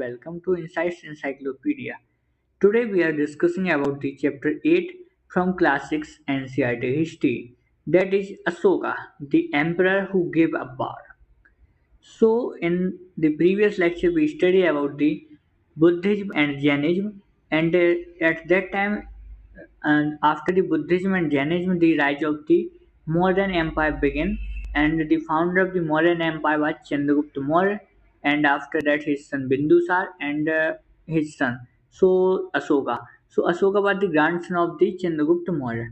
welcome to Insights Encyclopedia. Today we are discussing about the chapter 8 from Classics NCERT History, that is Ashoka, the emperor who gave a bar. So, in the previous lecture, we studied about the Buddhism and Jainism, and at that time, and after the Buddhism and Jainism, the rise of the modern empire began, and the founder of the modern empire was Chandragupta Maurya, and after that, his son Bindusar and his son, so Ashoka. So, Ashoka was the grandson of the Chandragupta Maurya.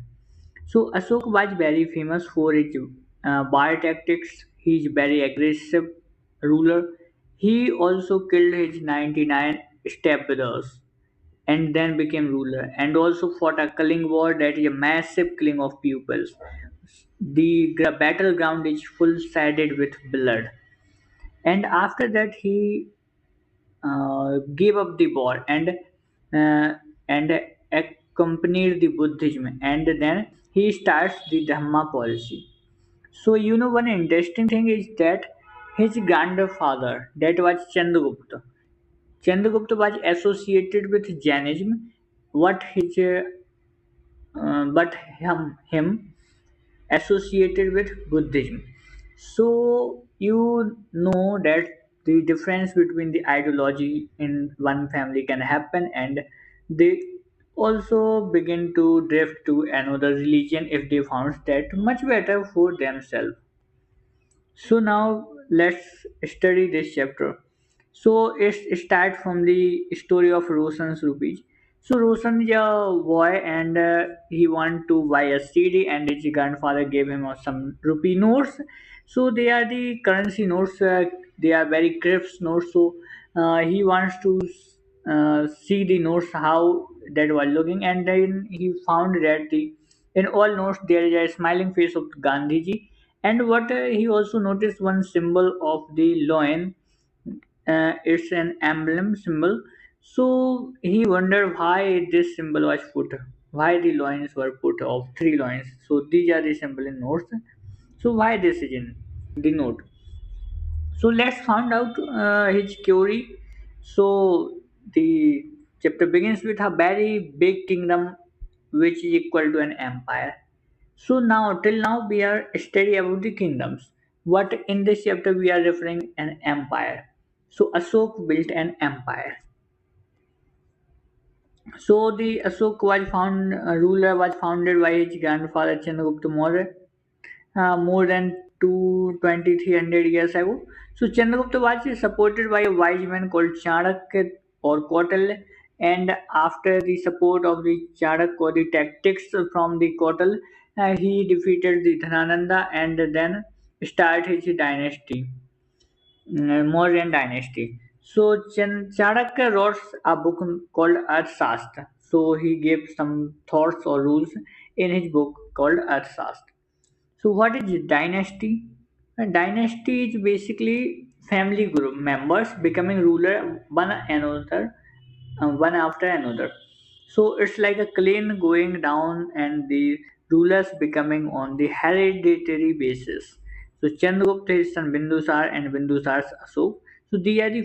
So Ashoka was very famous for his bar tactics. He is very aggressive ruler. He also killed his 99 stepbrothers and then became ruler and also fought a killing war, that is a massive killing of pupils. The battleground is full sided with blood. And after that he gave up the war uh, and accompanied the Buddhism, and then he starts the Dhamma policy. So one interesting thing is that his grandfather, that was Chandragupta. Chandragupta was associated with Jainism, what his but him associated with Buddhism. So you know that the difference between the ideology in one family can happen, and they also begin to drift to another religion if they found that much better for themselves. So now let's study this chapter. So it starts from the story of Roshan's rupees. So Roshan is a boy and he want to buy a CD, and his grandfather gave him some rupee notes. So they are the currency notes. They are very crisp notes. So he wants to see the notes how that was looking, and then he found that the in all notes there is a smiling face of Gandhiji, and what he also noticed one symbol of the lion. It's an emblem symbol. So he wondered why this symbol was put, why the lions were put of three lions. So these are the symbol in notes. So why this is in the note? So let's find out his query. So the chapter begins with a very big kingdom which is equal to an empire. So now till now we are study about the kingdoms. What in this chapter we are referring an empire. So Ashok built an empire. So the Ashok was found ruler was founded by his grandfather Chandragupta Maurya more than 2,300 years ago. So Chandragupta was supported by a wise man called Chanakya or Kautilya, and after the support of the Chanakya or the tactics from the Kautilya, he defeated the Dhanananda and then started his dynasty, Mauryan dynasty. So Chanakya wrote a book called Arthashastra. So he gave some thoughts or rules in his book called Arthashastra. So what is dynasty? A dynasty is basically family group members becoming ruler one after another. So it's like a clan going down and the rulers becoming on the hereditary basis. So Chandragupta, his son Bindusar and Bindusar's Ashok. So these are the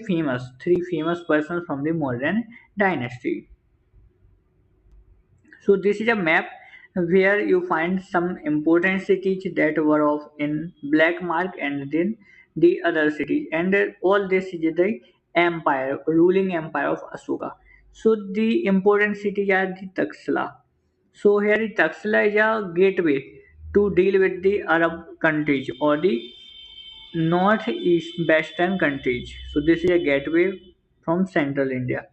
three famous persons from the modern dynasty. So this is a map where you find some important cities that were of in black mark, and then the other cities, and all this is the empire, ruling empire of Ashoka. So the important cities are the Taxila. So here the Taxila is a gateway to deal with the Arab countries or the northeast western countries. So this is a gateway from central India,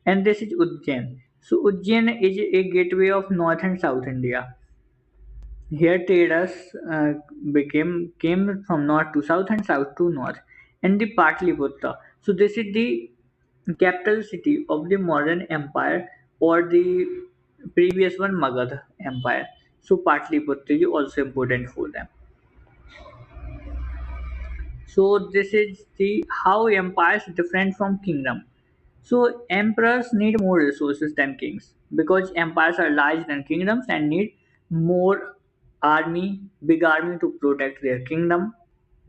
and this is Ujjain. So Ujjain is a gateway of North and South India. Here traders became came from north to south and south to north, and the Patliputra. So this is the capital city of the modern empire or the previous one Magad Empire. So Patliputra is also important for them. So this is the how empires different from kingdom. So emperors need more resources than kings because empires are larger than kingdoms and need more big army to protect their kingdom,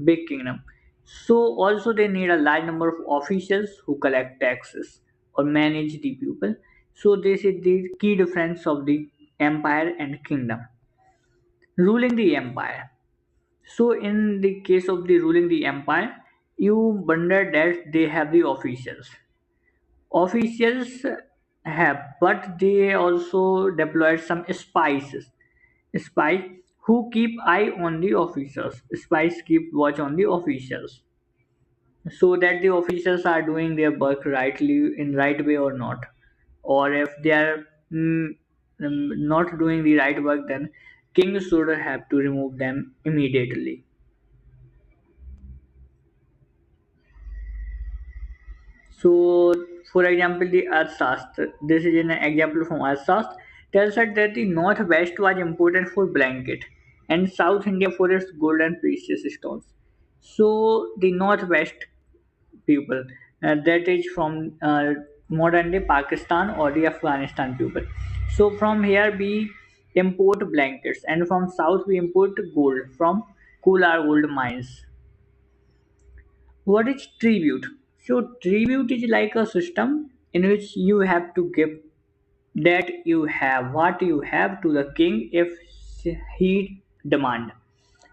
big kingdom. So also they need a large number of officials who collect taxes or manage the people. So this is the key difference of the empire and kingdom. Ruling the empire. So in the case of the ruling the empire, you wonder that they have the officials. Officials have, but they also deployed some spies who keep eye on the officers. Spies keep watch on the officials so that the officials are doing their work rightly in right way or not, or if they are not doing the right work, then king should have to remove them immediately. So, for example, the Earthshastra, this is an example from Earthshastra, tells us that the northwest was important for blanket and South India for its gold and precious stones. So, the northwest people, that is from modern day Pakistan or the Afghanistan people. So, from here we import blankets, and from south we import gold from Kolar gold mines. What is tribute? So tribute is like a system in which you have to give that you have what you have to the king if he demand,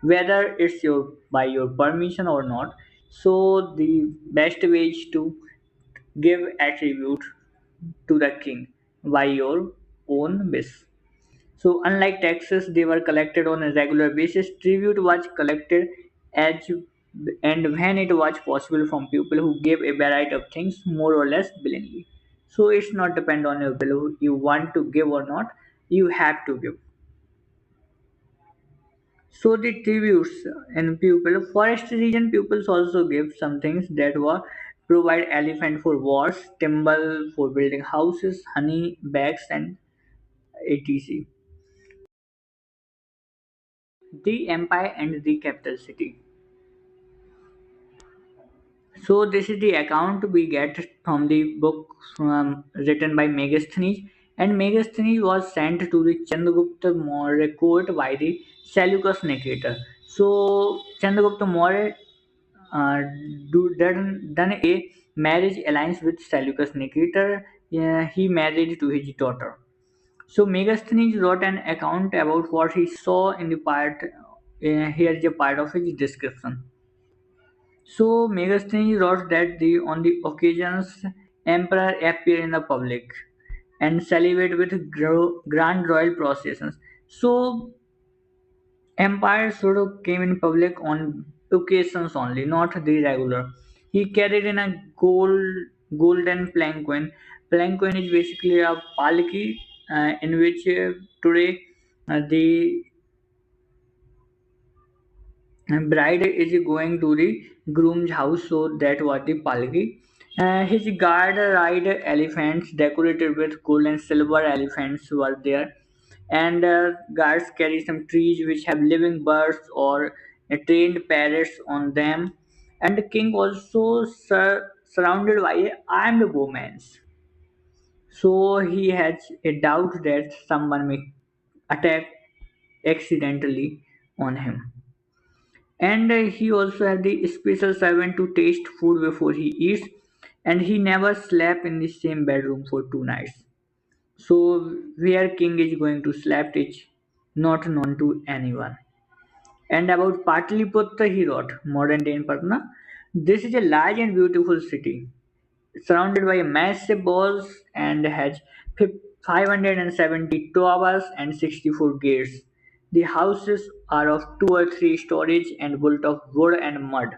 whether it's your by your permission or not. So the best way is to give attribute to the king by your own wish. So, unlike taxes, they were collected on a regular basis. Tribute was collected as and when it was possible from people who gave a variety of things more or less willingly. So, it's not depend on your will. You want to give or not, you have to give. So, the tributes and people, forest region pupils also give some things that were provide elephant for wars, timber for building houses, honey bags, and etc. The empire and the capital city. So this is the account we get from the book written by Megasthenes, and Megasthenes was sent to the Chandragupta Maurya court by the Seleucus Nicator. So Chandragupta Maurya uh, done a marriage alliance with Seleucus Nicator. He married to his daughter. So Megasthenes wrote an account about what he saw in the part. Here is a part of his description. So Megasthenes wrote that on the occasions emperor appear in the public and celebrate with grand royal processions. So empire sort of came in public on occasions only, not the regular. He carried in a golden planquin. Planquin is basically a palki in which today the and bride is going to the groom's house, so that was the palki. His guard ride elephants decorated with gold and silver elephants were there, and guards carry some trees which have living birds or trained parrots on them, and the king also surrounded by armed women. So he has a doubt that someone may attack accidentally on him. And he also had the special servant to taste food before he eats, and he never slept in the same bedroom for 2 nights. So where king is going to sleep is not known to anyone. And about Pataliputra he wrote, modern day in Patna, this is a large and beautiful city surrounded by massive walls and has 570 towers and 64 gates. The houses are of 2 or 3 stories and built of wood and mud.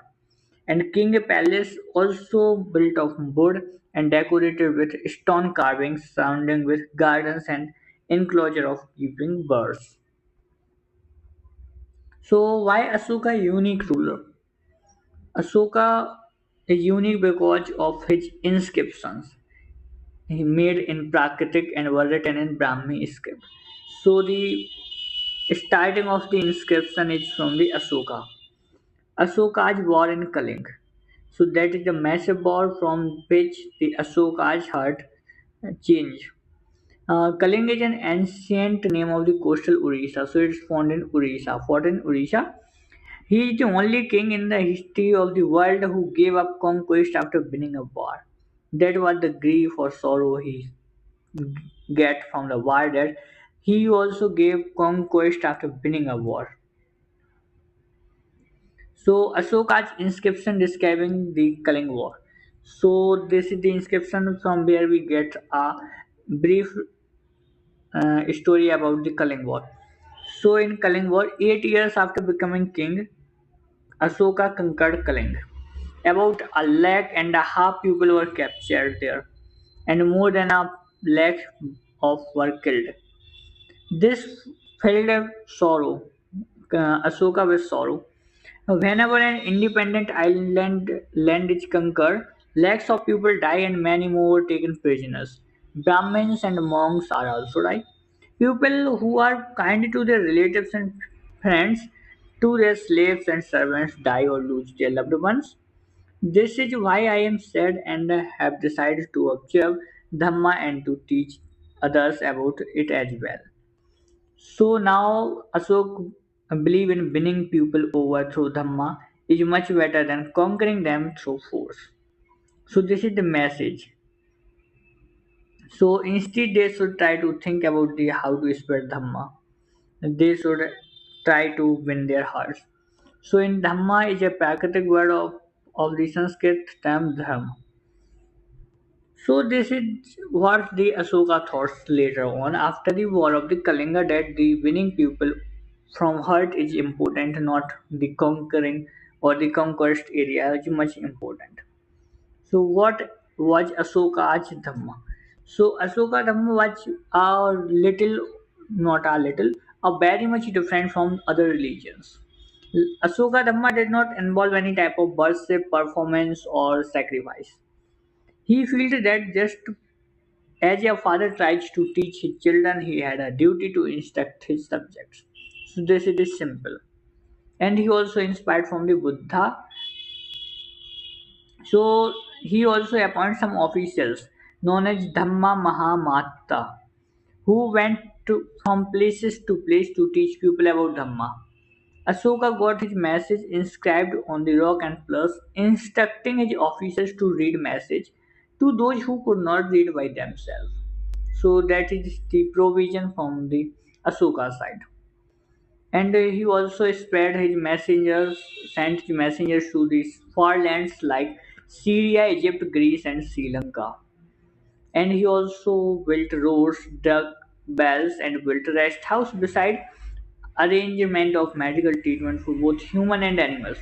And King Palace also built of wood and decorated with stone carvings surrounding with gardens and enclosure of keeping birds. So why Ashoka unique ruler? Ashoka is unique because of his inscriptions. He made in Prakritic and were written in Brahmi script. So the starting of the inscription is from the Ashoka. Ashoka's war in Kaling. So that is the massive war from which the Ashoka's heart changed. Kaling is an ancient name of the coastal Orissa. So it's found in Orissa. Fought in Orissa. He is the only king in the history of the world who gave up conquest after winning a war. That was the grief or sorrow he get from the war, that he also gave conquest after winning a war. So Ashoka's inscription describing the Kaling War. So this is the inscription from where we get a brief story about the Kaling War. So in Kaling War, 8 years after becoming king, Ashoka conquered Kaling. About a lakh and a half people were captured there, and more than a lakh of were killed. This filled a sorrow, Ashoka with sorrow. Whenever an independent island land is conquered, lakhs of people die and many more taken prisoners. Brahmins and monks are also died. People who are kind to their relatives and friends, to their slaves and servants die or lose their loved ones. This is why I am sad and have decided to observe Dhamma and to teach others about it as well. So now Ashok believe in winning people over through Dhamma is much better than conquering them through force. So this is the message. So instead they should try to think about the how to spread Dhamma. They should try to win their hearts. So in Dhamma is a Prakritic word of the Sanskrit term Dharma. So this is what the Ashoka thought later on after the war of the Kalinga, that the winning people from hurt is important, not the conquering or the conquest area is much important. So what was Ashoka's Dhamma? So Ashoka Dhamma was a little, not a little, a very much different from other religions. Ashoka Dhamma did not involve any type of worship, performance, or sacrifice. He felt that just as a father tries to teach his children, he had a duty to instruct his subjects. So this it is simple. And he also inspired from the Buddha. So he also appointed some officials known as Dhamma Mahamatta, who went from places to place to teach people about Dhamma. Ashoka got his message inscribed on the rock and plus instructing his officers to read message to those who could not read by themselves. So that is the provision from the Ashoka side. And he also spread his messengers, sent his messengers to these far lands like Syria, Egypt, Greece, and Sri Lanka. And he also built roads, dug wells, and built a rest house beside arrangement of medical treatment for both human and animals.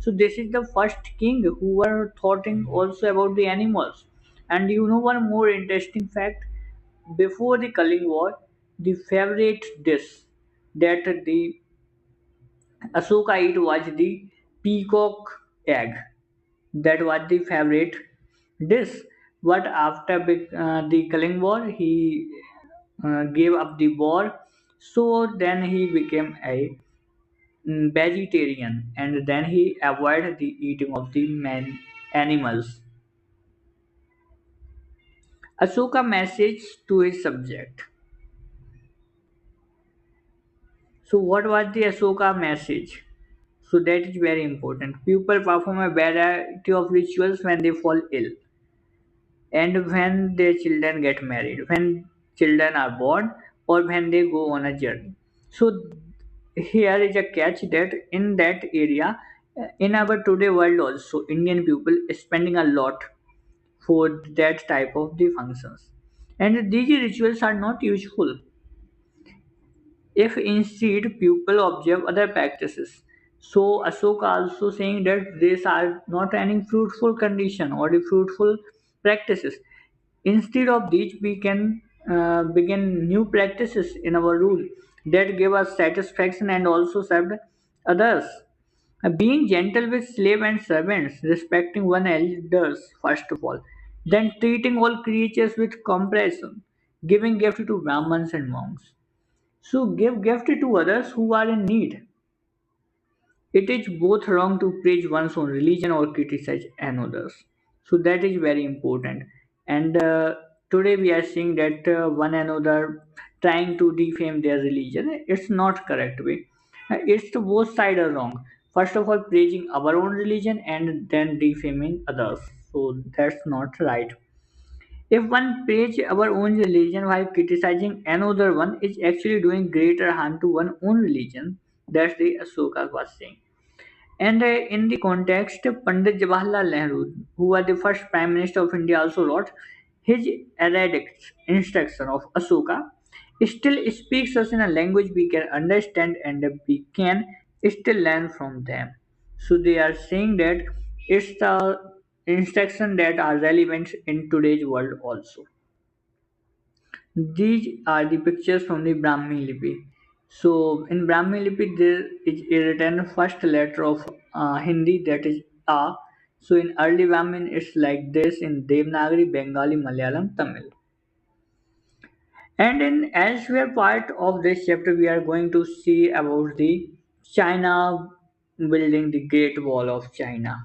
So this is the first king who were thoughting also about the animals. And you know one more interesting fact, before the Kaling War, the favorite dish that the Ashoka ate was the peacock egg. That was the favorite dish. But after the Kaling War, he gave up the war. So then he became a vegetarian, and then he avoided the eating of the animals. Ashoka message to his subject. So what was the Ashoka message? So that is very important. People perform a variety of rituals when they fall ill and when their children get married, when children are born, or when they go on a journey. So here is a catch that in that area, in our today world also, Indian people is spending a lot for that type of the functions. And these rituals are not useful if instead people observe other practices. So Ashoka also saying that these are not any fruitful condition or the fruitful practices. Instead of these, we can begin new practices in our rule that give us satisfaction and also serve others. Being gentle with slave and servants, respecting one elders first of all, then treating all creatures with compassion, giving gift to Brahmins and monks. So give gift to others who are in need. It is both wrong to praise one's own religion or criticize another's. So that is very important. And today we are seeing that one another trying to defame their religion. It's not correct way. It's both side are wrong. first of all praising our own religion and then defaming others. So that's not right. If one praises our own religion while criticizing another one, is actually doing greater harm to one's own religion. That's the Ashoka was saying. And in the context, Pandit Jawaharlal Nehru, who was the first Prime Minister of India, also wrote his erudite instruction of Ashoka still speaks us in a language we can understand and we can still learn from them. So they are saying that it's the instruction that are relevant in today's world also. These are the pictures from the Brahmi Lipi. So in Brahmi Lipi there is a written first letter of Hindi, that is A. So in early Brahmin it's like this in Devanagari, Bengali, Malayalam, Tamil. And in elsewhere part of this chapter we are going to see about the China building the Great Wall of China.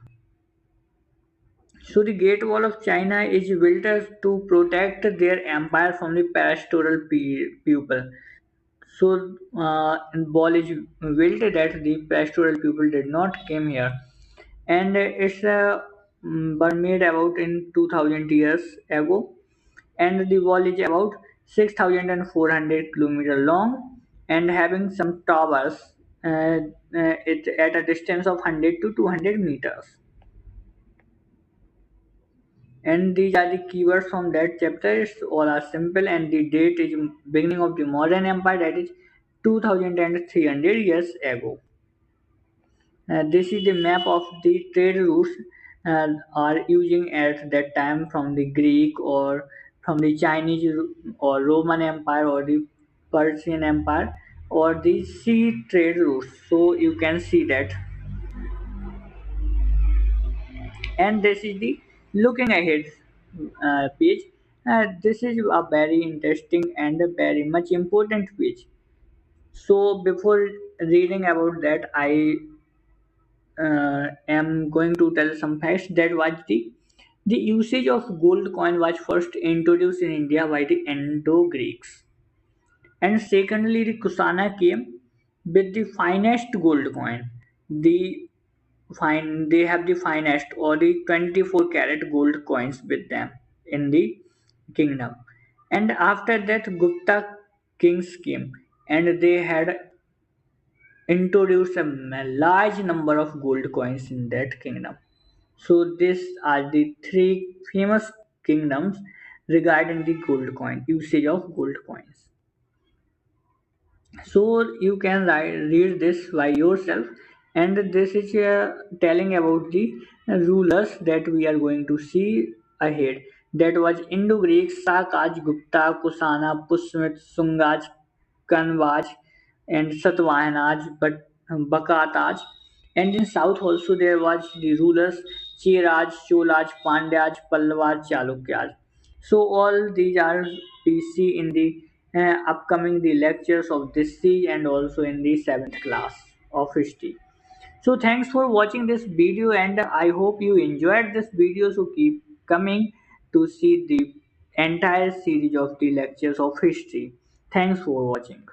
So the Great Wall of China is built to protect their empire from the pastoral people. So wall is built that the pastoral people did not came here, and it's were made about in 2000 years ago, and the wall is about 6,400 kilometer long and having some towers. It at a distance of 100 to 200 meters. And these are the keywords from that chapter. It's all are simple, and the date is beginning of the modern empire, that is 2300 years ago. This is the map of the trade routes are using at that time from the Greek or from the Chinese or Roman Empire or the Persian Empire or the sea trade routes. So you can see that. And this is the looking ahead page. This is a very interesting and a very much important page. So before reading about that, I am going to tell some facts that was the usage of gold coin was first introduced in India by the Indo-Greeks, and secondly the Kusana came with the finest gold coin. The they have the finest or the 24 karat gold coins with them in the kingdom. And after that Gupta kings came and they had introduced a large number of gold coins in that kingdom. So these are the three famous kingdoms regarding the gold coin, usage of gold coins. So you can read this by yourself, and this is telling about the rulers that we are going to see ahead. That was Indo-Greek, Sakaj, Gupta, Kusana, Pusmit, Sungaj, Kanvaj, and Satavahanaj, but Bakataj. And in south also there was the rulers Chiraj, Cholaj, Pandyaj, Pallavas, Chalukyas. So all these are we see in the upcoming the lectures of this C and also in the seventh class of history. So thanks for watching this video, and I hope you enjoyed this video. So keep coming to see the entire series of the lectures of history. Thanks for watching.